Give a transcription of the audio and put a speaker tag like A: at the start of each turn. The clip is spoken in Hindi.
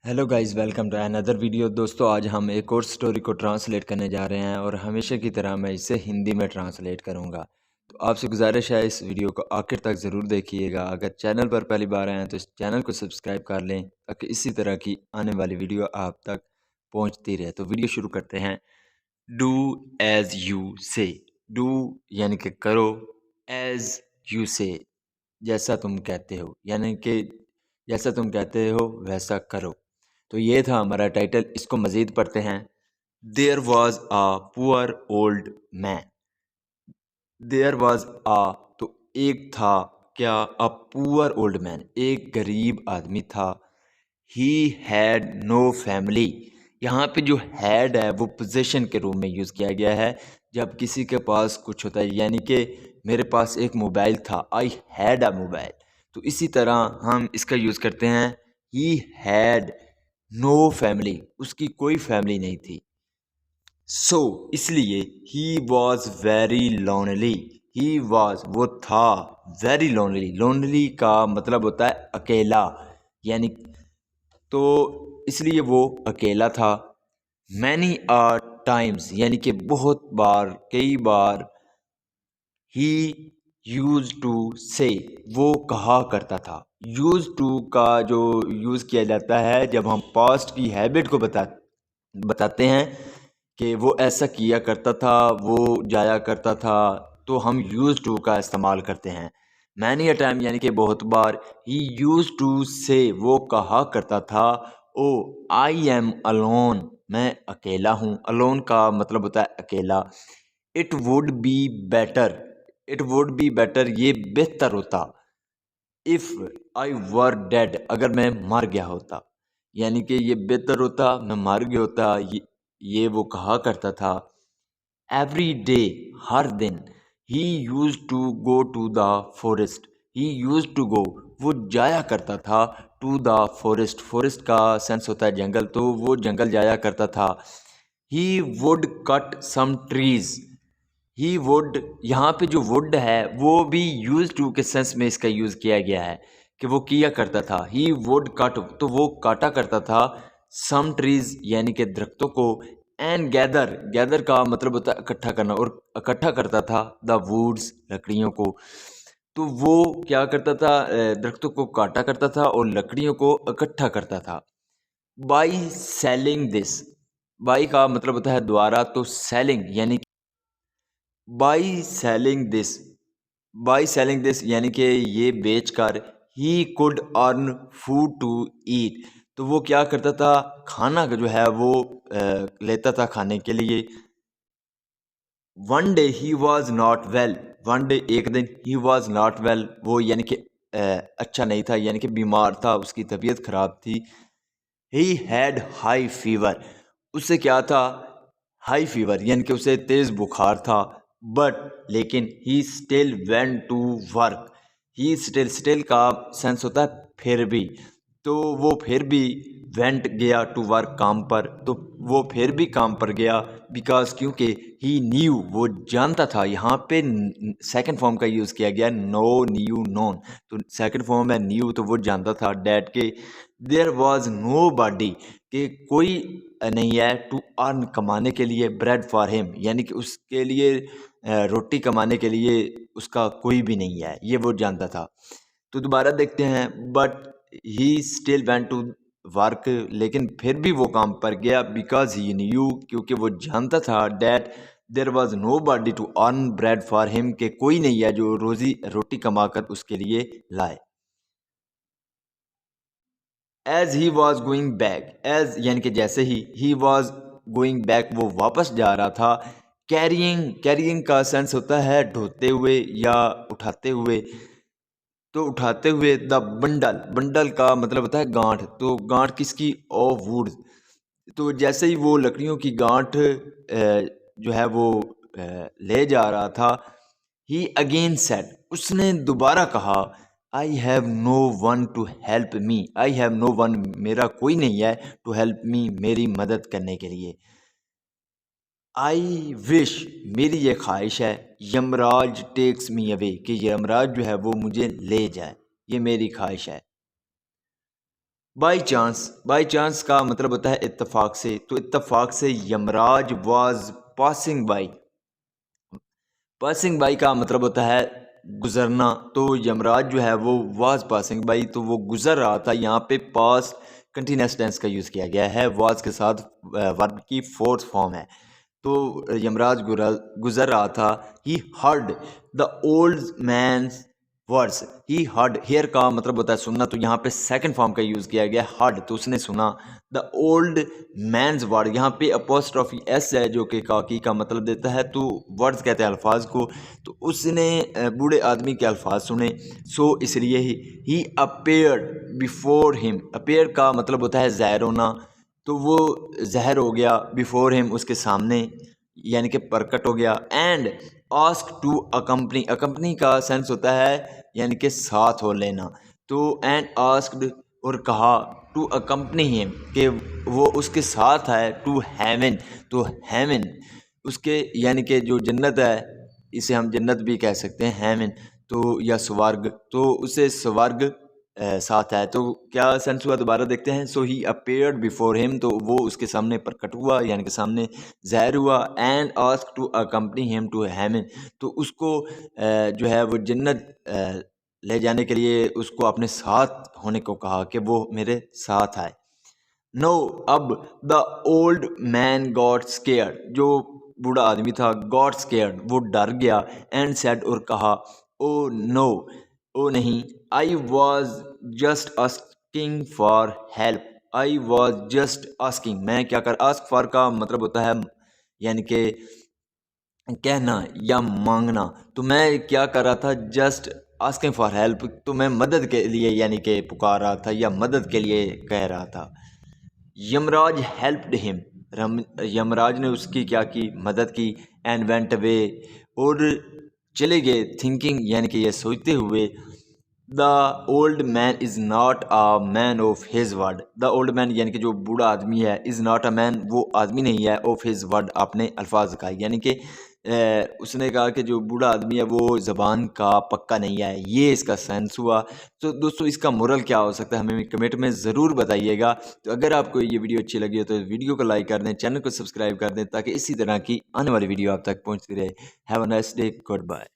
A: Hello guys, welcome to another video. दोस्तों, आज हम एक और स्टोरी को ट्रांसलेट करने जा रहे हैं और हमेशा की तरह मैं इसे हिंदी में ट्रांसलेट करूंगा। तो आपसे गुजारिश है इस वीडियो को आखिर तक ज़रूर देखिएगा। अगर चैनल पर पहली बार आए हैं तो इस चैनल को सब्सक्राइब कर लें ताकि इसी तरह की आने वाली वीडियो आप तक पहुंचती रहे। तो वीडियो शुरू करते हैं। डू एज यू से। डू यानी कि करो, एज यू से जैसा तुम कहते हो, यानी कि जैसा तुम कहते हो वैसा करो। तो ये था हमारा टाइटल। इसको मज़ीद पढ़ते हैं। There was a poor old man. There was a, तो एक था, क्या, अ पुअर ओल्ड मैन, एक गरीब आदमी था। He had no family. यहाँ पे जो हैड है वो पोजीशन के रूप में यूज़ किया गया है जब किसी के पास कुछ होता है, यानी कि मेरे पास एक मोबाइल था, आई हैड अ मोबाइल। तो इसी तरह हम इसका यूज़ करते हैं। ही हैड नो फैमिली, उसकी कोई फैमिली नहीं थी। सो इसलिए he was very lonely. He was, वो था, वेरी लोनली। लोनली का मतलब होता है अकेला, यानी तो इसलिए वो अकेला था। मैनी आ टाइम्स, यानी कि बहुत बार, कई बार। ही यूज टू से, वो कहा करता था। यूज टू का जो यूज़ किया जाता है जब हम पास्ट की हैबिट को बताते हैं कि वो ऐसा किया करता था, वो जाया करता था, तो हम यूज टू का इस्तेमाल करते हैं। मैनी अ टाइम यानी कि बहुत बार। ही यूज टू से, वो कहा करता था, ओ आई एम अलोन, मैं अकेला हूँ। अलोन का मतलब होता है अकेला। It would be better, it would be better, ये बेहतर होता। इफ़ आई वर डेड, अगर मैं मर गया होता, यानी कि ये बेहतर होता मैं मर गया होता। ये वो कहा करता था। एवरी डे, हर दिन। He used to go to the forest. He used to go, वो जाया करता था। टू द फॉरेस्ट, फॉरेस्ट का सेंस होता है जंगल, तो वो जंगल जाया करता था। He would cut some trees. He would, यहाँ पे जो वुड है वो भी यूज टू के सेंस में इसका यूज़ किया गया है कि वो किया करता था। ही वुड कट, तो वो काटा करता था। सम ट्रीज यानी कि दरख्तों को। एंड गैदर, गैदर का मतलब होता है इकट्ठा करना, और इकट्ठा करता था द वुड्स, लकड़ियों को। तो वो क्या करता था, दरख्तों को काटा करता था और लकड़ियों को इकट्ठा करता था। बाई सेलिंग दिस, बाई का मतलब होता है द्वारा, तो सेलिंग यानी by selling this, by selling this यानी कि ये बेचकर। He could earn food to eat, तो वो क्या करता था, खाना जो है वो लेता था खाने के लिए। One day he was not well, one day एक दिन, ही वॉज नॉट वेल, वो यानी कि अच्छा नहीं था, यानी कि बीमार था, उसकी तबीयत खराब थी। ही हैड हाई फीवर, उससे क्या था, हाई फीवर यानी कि उसे तेज़ बुखार था। बट लेकिन he still went to work. He still, still का सेंस होता है फिर भी, तो वो फिर भी वेंट गया टू वर्क, काम पर, तो वो फिर भी काम पर गया। बिकॉज क्योंकि ही न्यू, वो जानता था। यहाँ पे सेकंड फॉर्म का यूज़ किया गया, नो न्यू नोन, तो सेकंड फॉर्म है न्यू, तो वो जानता था डैट के। देयर वॉज नो बॉडी, कि कोई नहीं है, टू अर्न, कमाने के लिए, ब्रेड फॉर हिम यानी कि उसके लिए रोटी कमाने के लिए उसका कोई भी नहीं है, ये वो जानता था। तो दोबारा देखते हैं। But he still went to work, लेकिन फिर भी वो काम पर गया। बिकॉज ही न्यू, क्योंकि वो जानता था that there was nobody to earn bread for him, के कोई नहीं है जो रोटी कमाकर उसके लिए लाए। As he was going back, as यानी कि जैसे ही वॉज गोइंग बैक, वो वापस जा रहा था। कैरियंग, कैरियंग का सेंस होता है ढोते हुए या उठाते हुए, तो उठाते हुए। द बंडल, बंडल का मतलब होता है गांठ, तो गांठ किसकी, ऑफ वुड। तो जैसे ही वो लकड़ियों की गांठ जो है वो ले जा रहा था। ही अगेन सेड, उसने दोबारा कहा, I have no one to help me, I have no one, मेरा कोई नहीं है, टू हेल्प मी, मेरी मदद करने के लिए। आई विश, मेरी ये ख्वाहिश है, यमराज टेक्स मी अवे, कि यमराज जो है वो मुझे ले जाए, ये मेरी ख्वाहिश है। बाई चांस का मतलब होता है इत्तेफाक से, तो इत्तेफाक से यमराज वाज पासिंग बाई का मतलब होता है गुजरना, तो यमराज जो है वो वाज पासिंग बाई, तो वो गुजर रहा था। यहाँ पे पास कंटिन्यूअस टेंस का यूज़ किया गया है, वाज के साथ वर्ब की फोर्थ फॉर्म है। तो यमराज गुजर रहा था। He heard the old man's words, he heard, hear का मतलब होता है सुनना, तो यहाँ पे सेकंड फॉर्म का यूज़ किया गया हर्ड, तो उसने सुना। द ओल्ड मैन्स वर्ड, यहाँ पे अपोस्ट्रोफी एस है जो कि काकी का मतलब देता है, तो वर्ड्स कहते हैं अल्फाज को, तो उसने बूढ़े आदमी के अल्फाज सुने, सो इसलिए ही अपेयर्ड बिफोर हिम, अपेयर का मतलब होता है ज़ाहिर होना, तो वो ज़हर हो गया बिफोर हिम, उसके सामने, यानी कि प्रकट हो गया। And ask to accompany, accompany का सेंस होता है यानी कि साथ हो लेना, तो एंड आस्क्ड और कहा टू अकम्पनी हिम कि वो उसके साथ है, टू हेवन, तो हेवन उसके यानी कि जो जन्नत है, इसे हम जन्नत भी कह सकते हैं हेवन, तो या स्वर्ग, तो उसे स्वर्ग साथ है। तो क्या सेंस हुआ दोबारा देखते हैं। सो ही अपेयर्ड बिफोर हिम, तो वो उसके सामने प्रकट हुआ यानी कि सामने ज़ाहिर हुआ। And ask to accompany him to heaven, तो उसको जो है वो जन्नत ले जाने के लिए उसको अपने साथ होने को कहा कि वो मेरे साथ आए। नो, अब the old man got scared, जो बूढ़ा आदमी था, गॉट स्केयर्ड वो डर गया। एंड सेड और कहा, ओ नो, ओ नहीं, I was just asking for help, I was just asking, मैं क्या कर, आस्क फॉर का मतलब होता है यानी कि कहना या मांगना, तो मैं क्या कर रहा था, जस्ट आस्किंग फॉर हेल्प, तो मैं मदद के लिए यानी कि पुकार रहा था या मदद के लिए कह रहा था। यमराज हेल्प्ड हिम, यमराज ने उसकी क्या की, मदद की। एंड वेंट अवे, और चले गए। थिंकिंग यानी कि ये सोचते हुए, the old man is not a man of his word, the old man यानी कि जो बूढ़ा आदमी है, इज़ नॉट अ मैन वो आदमी नहीं है, ऑफ हिज वर्ड अपने अल्फाज का, यानी कि उसने कहा कि जो बूढ़ा आदमी है वो ज़बान का पक्का नहीं है, ये इसका सेंस हुआ। तो दोस्तों इसका मोरल क्या हो सकता है हमें कमेंट में ज़रूर बताइएगा। तो अगर आपको ये वीडियो अच्छी लगी हो तो वीडियो को लाइक कर दें, चैनल को सब्सक्राइब कर दें, ताकि इसी तरह की आने वाली वीडियो आप तक पहुँचती रहे। Have a nice day, good bye.